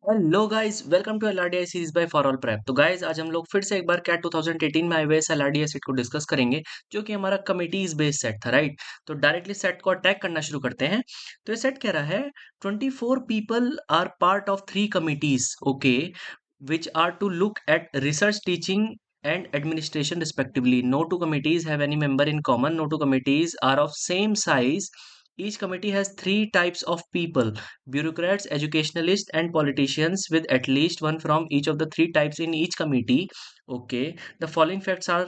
Hello guys, welcome to LRDI series by for all prep. तो guys, आज हम लोग फिर से एक बार कैट 2018 में आए हुए इस एलआरडीआई सेट को डिस्कस करेंगे, जो कि हमारा कमिटीज बेस्ड सेट था, राइट। तो डायरेक्टली सेट को अटैक करना शुरू करते हैं। तो ये सेट कह रहा है 24 people are part of 3 committees, okay, which are to look at research, teaching and administration respectively. No two committees have any member in common. No two committees are of same size. Each committee has three types of people: bureaucrats, educationalists, and politicians, with at least one from each of the three types in each committee. Okay, the following facts are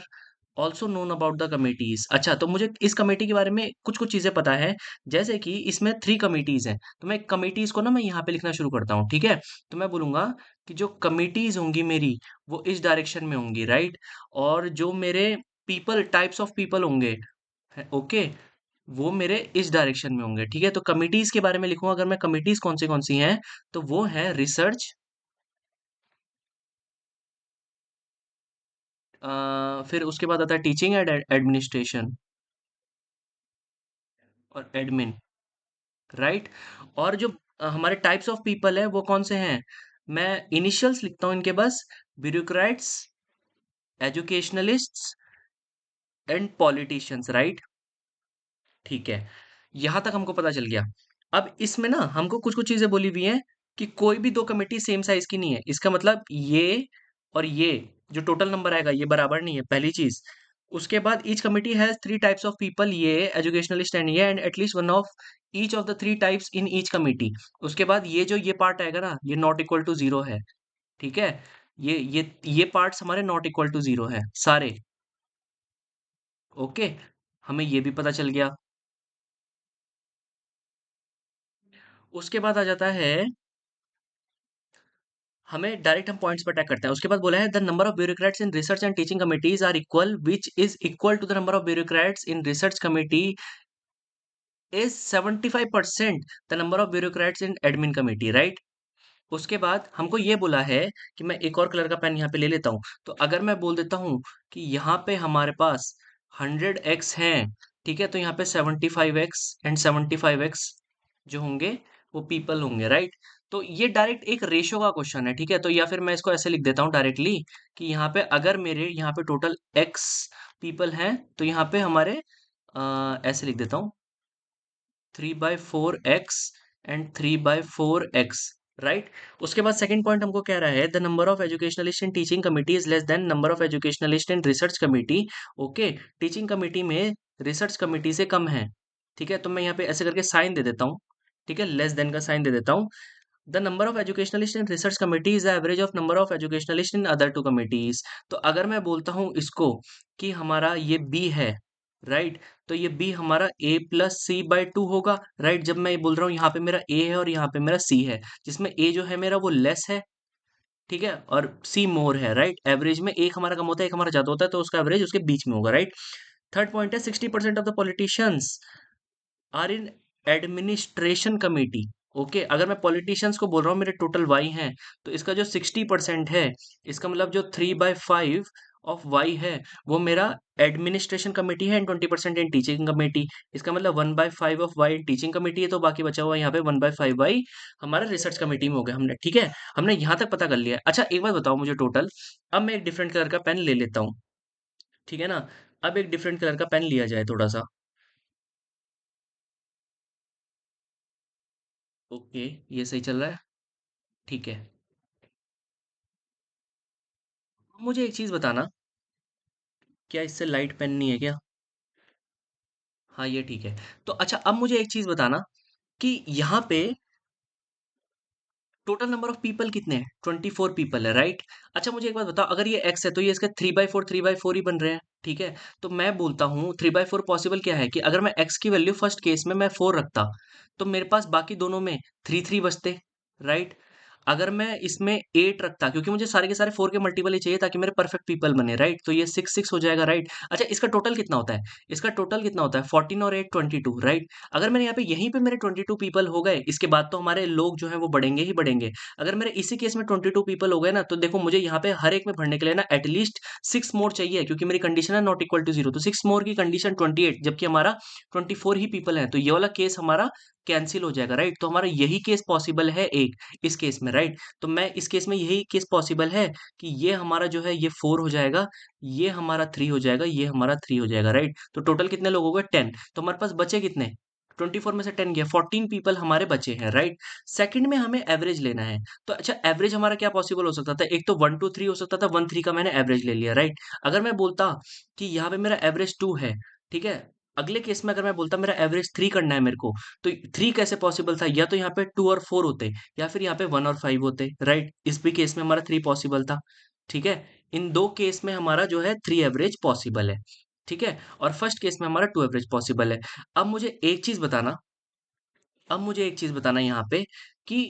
also known about the committees. अच्छा, तो मुझे इस committee के बारे में कुछ कुछ चीजें पता है। जैसे कि इसमें 3 कमिटीज हैं, तो मैं कमिटीज को ना मैं यहाँ पे लिखना शुरू करता हूँ, ठीक है। तो मैं बोलूंगा कि जो कमिटीज होंगी मेरी, वो इस डायरेक्शन में होंगी, राइट। और जो मेरे पीपल, टाइप्स ऑफ पीपल होंगे, ओके, वो मेरे इस डायरेक्शन में होंगे, ठीक है। तो कमिटीज के बारे में लिखूंगा, अगर मैं कमिटीज कौन सी हैं, तो वो है रिसर्च, फिर उसके बाद आता है टीचिंग एंड एडमिनिस्ट्रेशन और एडमिन, राइट। और जो हमारे टाइप्स ऑफ पीपल है वो कौन से हैं, मैं इनिशियल्स लिखता हूं इनके बस: ब्यूरोक्रेट्स, एजुकेशनलिस्ट्स एंड पॉलिटिशियंस, राइट। ठीक है, यहां तक हमको पता चल गया। अब इसमें ना हमको कुछ कुछ चीजें बोली हुई हैं कि कोई भी दो कमेटी सेम साइज की नहीं है। इसका मतलब ये और ये जो टोटल नंबर आएगा ये बराबर नहीं है, पहली चीज। उसके बाद each committee has 3 types of people, ये एजुकेशनलिस्ट एंड ये, and at least one of each of the 3 types in each committee. उसके बाद ये जो ये पार्ट आएगा ना, ये नॉट इक्वल टू जीरो है, ठीक है। ये पार्ट्स हमारे नॉट इक्वल टू जीरो है सारे, ओके। हमें ये भी पता चल गया। उसके बाद आ जाता है, हमें डायरेक्ट हम पॉइंट्स पर अटैक करते हैं। उसके बाद बोला है the number of bureaucrats in research and teaching committees are equal, which is equal to the number of bureaucrats in research committee is 75% the number of bureaucrats in admin committee, right. उसके बाद हमको ये बोला है कि मैं एक और कलर का पेन यहाँ पे ले लेता हूँ। तो अगर मैं बोल देता हूँ कि यहाँ पे हमारे पास 100x हैं, ठीक है, तो यहाँ पे 75x एंड 75x जो होंगे वो पीपल होंगे, राइट। तो ये डायरेक्ट एक रेशो का क्वेश्चन है, ठीक है। तो या फिर मैं इसको ऐसे लिख देता हूँ डायरेक्टली कि यहाँ पे अगर मेरे यहाँ पे टोटल x पीपल हैं, तो यहाँ पे हमारे ऐसे लिख देता हूँ 3/4x एंड 3/4x, राइट। उसके बाद सेकंड पॉइंट हमको कह रहा है the number of educationalist in teaching committee is less than number of educationalist in research committee, okay. Teaching committee में रिसर्च कमिटी से कम है, ठीक है। तो मैं यहाँ पे ऐसे करके साइन दे देता हूँ, ठीक है, लेस देन का साइन दे देता हूँ। The number of educationalist in research committee is average of number of educationalist in other two committees. तो अगर मैं बोलता हूँ इसको कि हमारा ये बी है, राइट, तो ये बी हमारा a+c/2 होगा, राइट। जब मैं ये बोल रहा हूँ यहाँ पे मेरा a है और यहाँ पे मेरा c है, जिसमें a जो है मेरा वो लेस है, ठीक है, और c मोर है, राइट। एवरेज में एक हमारा कम होता है, एक हमारा ज्यादा होता है, तो उसका एवरेज उसके बीच में होगा, राइट। थर्ड पॉइंट है 60% of the politicians are in administration committee, okay. अगर मैं पॉलिटिशियंस को बोल रहा हूँ मेरे टोटल वाई हैं, तो इसका जो 60% है, इसका मतलब जो 3/5 ऑफ वाई है वो मेरा एडमिनिस्ट्रेशन कमेटी है, एंड 20% इन टीचिंग कमेटी। इसका मतलब 1/5 ऑफ वाई टीचिंग कमेटी है, तो बाकी बचा हुआ यहाँ पे 1/5 वाई हमारा रिसर्च कमेटी में हो गया, हमने, ठीक है। हमने यहाँ तक पता कर लिया है। अच्छा, एक बात बताओ मुझे टोटल। अब मैं एक डिफरेंट कलर का पेन ले लेता हूँ, ठीक है ना। अब एक डिफरेंट कलर का पेन लिया जाए थोड़ा सा, ओके, ये सही चल रहा है, ठीक है। मुझे एक चीज बताना, क्या इससे लाइट पेन नहीं है क्या? हाँ, ये ठीक है। तो अच्छा, अब मुझे एक चीज बताना कि यहाँ पे टोटल नंबर ऑफ पीपल कितने हैं? 24 पीपल है, राइट। अच्छा, मुझे एक बात बताओ, अगर ये एक्स है तो ये इसका 3/4 ही बन रहे हैं, ठीक है। तो मैं बोलता हूँ 3/4 पॉसिबल क्या है कि अगर मैं एक्स की वैल्यू फर्स्ट केस में मैं 4 रखता, तो मेरे पास बाकी दोनों में 3 बचते, राइट। अगर मैं इसमें 8 रखता, क्योंकि मुझे सारे के सारे 4 के मल्टीपल ही चाहिए ताकि मेरे परफेक्ट पीपल बने, राइट, तो ये 6 हो जाएगा, राइट। अच्छा, इसका टोटल कितना होता है? इसका टोटल कितना होता है? 14 और 8 22, राइट। अगर मैंने यहाँ पे यहीं पे मेरे 22 पीपल हो गए, इसके बाद तो हमारे लोग जो है वो बढ़ेंगे ही बढ़ेंगे। अगर मेरे इसी केस में 22 पीपल हो गए ना, तो देखो मुझे यहाँ पे हर एक में भरने के लिए ना एटलीस्ट 6 मोर चाहिए, क्योंकि मेरी कंडीशन है नॉट इक्वल टू जीरो, तो 6 मोर की कंडीशन 28, जबकि हमारा 24 ही पीपल है, तो ये वाला केस हमारा कैंसिल हो जाएगा, राइट? तो हमारा यही केस पॉसिबल है एक, इस केस में, राइट? तो मैं इस केस में यही केस पॉसिबल है कि ये हमारा जो है ये 4 हो जाएगा, ये हमारा 3 हो जाएगा, ये हमारा 3 हो जाएगा, राइट? तो टोटल कितने लोग हो गए? 10। तो हमारे पास बचे कितने? 24 में से 10 गया, 14 पीपल हमारे बचे हैं, राइट? सेकंड में हमें एवरेज लेना है। तो अच्छा, एवरेज हमारा क्या पॉसिबल हो सकता था? एक तो 1 2 3 हो सकता था, 1 3 का मैंने एवरेज ले लिया, राइट? अगर मैं बोलता कि यहाँ पे मेरा एवरेज 2 है, ठीक है? अगले केस में अगर मैं बोलता मेरा एवरेज 3 करना है मेरे को, तो 3 कैसे पॉसिबल था? या तो यहाँ पे 2 और 4 होते, या फिर यहाँ पे 1 और 5 होते, राइट? इस भी केस में हमारा 3 पॉसिबल था, ठीक है? इन दो केस में हमारा जो है 3 एवरेज पॉसिबल है, ठीक है? और फर्स्ट केस में हमारा 2 एवरेज पॉसिबल है। अब मुझे एक चीज बताना, अब मुझे एक चीज बताना यहाँ पे कि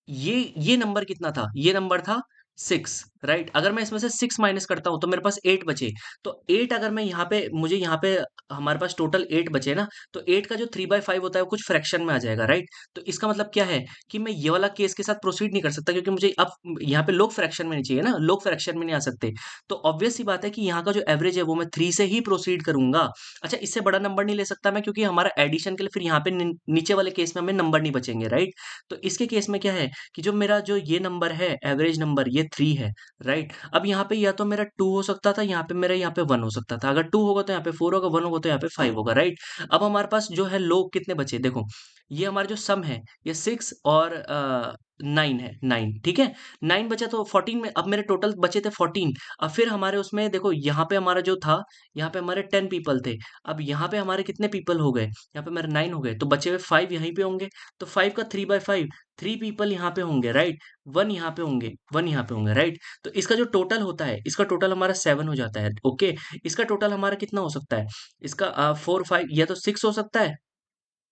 ये नंबर कितना था? ये नंबर था 6, राइट? अगर मैं इसमें से 6 माइनस करता हूं तो मेरे पास 8 बचे। तो 8 अगर मैं यहाँ पे, मुझे यहाँ पे हमारे पास टोटल 8 बचे ना, तो 8 का जो 3/5 होता है वो कुछ फ्रैक्शन में आ जाएगा, राइट? तो इसका मतलब क्या है कि मैं ये वाला केस के साथ प्रोसीड नहीं कर सकता, क्योंकि मुझे अब यहाँ पे लोग फ्रैक्शन में नहीं चाहिए ना, लोग फ्रैक्शन में नहीं आ सकते। तो ऑब्वियस सी बात है कि यहाँ का जो एवरेज है वो मैं 3 से ही प्रोसीड करूंगा। अच्छा, इससे बड़ा नंबर नहीं ले सकता मैं, क्योंकि हमारा एडिशन के लिए फिर यहाँ पे नीचे वाले केस में हमें नंबर नहीं बचेंगे, राइट? तो इसके केस में क्या है कि जो मेरा जो ये नंबर है, एवरेज नंबर, ये 3 है, राइट? अब यहाँ पे या तो मेरा 2 हो सकता था, यहाँ पे मेरा यहाँ पे 1 हो सकता था। अगर 2 होगा तो यहाँ पे 4 होगा, 1 होगा तो यहाँ पे 5 होगा, राइट? अब हमारे पास जो है लोग कितने बचे देखो, ये हमारा जो सम है ये 6 और 9 है, 9, ठीक है? 9 बचा तो 14 में, अब मेरे टोटल बचे थे 14। अब फिर हमारे उसमें देखो, यहाँ पे हमारा जो था, यहाँ पे हमारे 10 पीपल थे। अब यहाँ पे हमारे कितने पीपल हो गए? यहाँ पे मेरे 9 हो गए, तो बचे हुए 5 यहीं पे होंगे। तो 5 का 3/5, 3 पीपल यहाँ पे होंगे, राइट? 1 यहाँ पे होंगे, 1 यहाँ पे होंगे, राइट? तो इसका जो टोटल होता है, इसका टोटल हमारा 7 हो जाता है, ओके? इसका टोटल हमारा कितना हो सकता है? इसका 4 5 या तो 6 हो सकता है,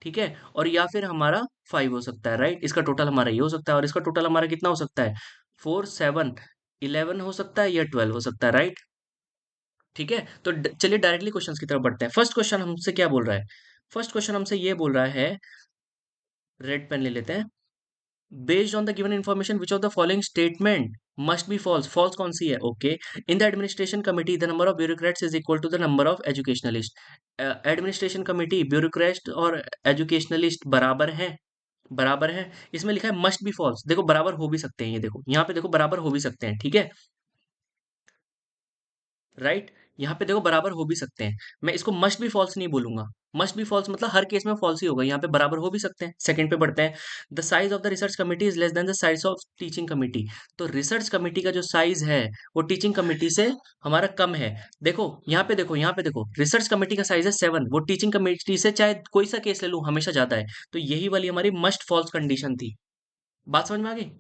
ठीक है? और या फिर हमारा 5 हो सकता है, राइट? इसका टोटल हमारा ये हो सकता है, और इसका टोटल हमारा कितना हो सकता है? 4 7 11 हो सकता है, या 12 हो सकता है, राइट? ठीक है? तो चलिए डायरेक्टली क्वेश्चंस की तरफ बढ़ते हैं। फर्स्ट क्वेश्चन हमसे क्या बोल रहा है? फर्स्ट क्वेश्चन हमसे ये बोल रहा है, रेड पेन ले लेते हैं। Based on the given information, which of the following statement must be false? False कौन सी है? Okay. In the administration committee, the number of bureaucrats is equal to the number of educationalists. Administration committee, bureaucrat और educationalist बराबर हैं, बराबर है। इसमें लिखा है must be false। देखो बराबर हो भी सकते हैं, ये देखो यहाँ पे देखो बराबर हो भी सकते हैं, ठीक है? राइट? यहाँ पे देखो बराबर हो भी सकते हैं। मैं इसको मस्ट बी फॉल्स नहीं बोलूंगा। मस्ट बी फॉल्स मतलब हर केस में फॉल्स ही होगा। यहाँ पे बराबर हो भी सकते हैं। सेकंड पे बढ़ते हैं। The size of the research committee is less than the size of teaching committee. तो रिसर्च कमिटी का जो साइज है वो टीचिंग कमिटी से हमारा कम है। देखो यहाँ पे देखो, यहाँ पे देखो, रिसर्च कमिटी का साइज है 7, वो टीचिंग कमिटी से चाहे कोई सा केस ले लूं हमेशा ज्यादा है। तो यही वाली हमारी मस्ट फॉल्स कंडीशन थी। बात समझ में आ गई?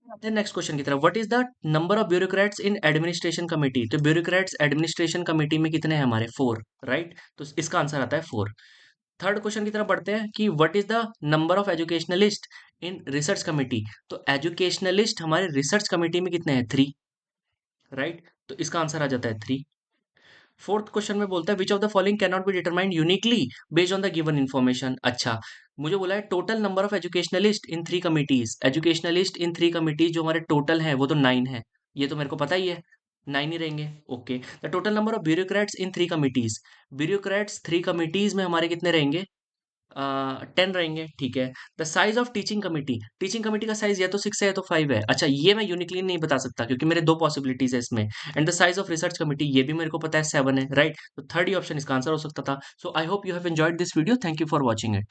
आते हैं नेक्स्ट क्वेश्चन की तरफ। What is the number of bureaucrats in administration committee? तो ब्यूरोक्रेट्स एडमिनिस्ट्रेशन कमेटी में कितने हैं हमारे? 4, राइट? तो इसका आंसर आता है 4। थर्ड क्वेश्चन की तरफ बढ़ते हैं कि what is the number of educationalist in research committee? तो एजुकेशनलिस्ट हमारे रिसर्च कमेटी में कितने हैं? 3, राइट? तो इसका आंसर आ जाता है 3। फोर्थ क्वेश्चन में बोलता है which of the following can not be determined uniquely based on the given information. अच्छा, मुझे बोला है total number of educationalist in 3 committees. Educationalist in 3 committees जो हमारे टोटल है वो तो 9 है, ये तो मेरे को पता ही है, 9 ही रहेंगे, okay. The total number of bureaucrats in 3 committees, bureaucrats 3 committees में हमारे कितने रहेंगे? 10 रहेंगे, ठीक है। The size of teaching committee, teaching committee का साइज या तो 6 है या तो 5 है। अच्छा, ये मैं यूनिकली नहीं बता सकता क्योंकि मेरे दो पॉसिबिलिटीज है इसमें। And the size of research committee, ये भी मेरे को पता है 7 है, राइट? तो थर्ड ही ऑप्शन इसका आंसर हो सकता था। So I hope you have enjoyed this video. Thank you for watching it.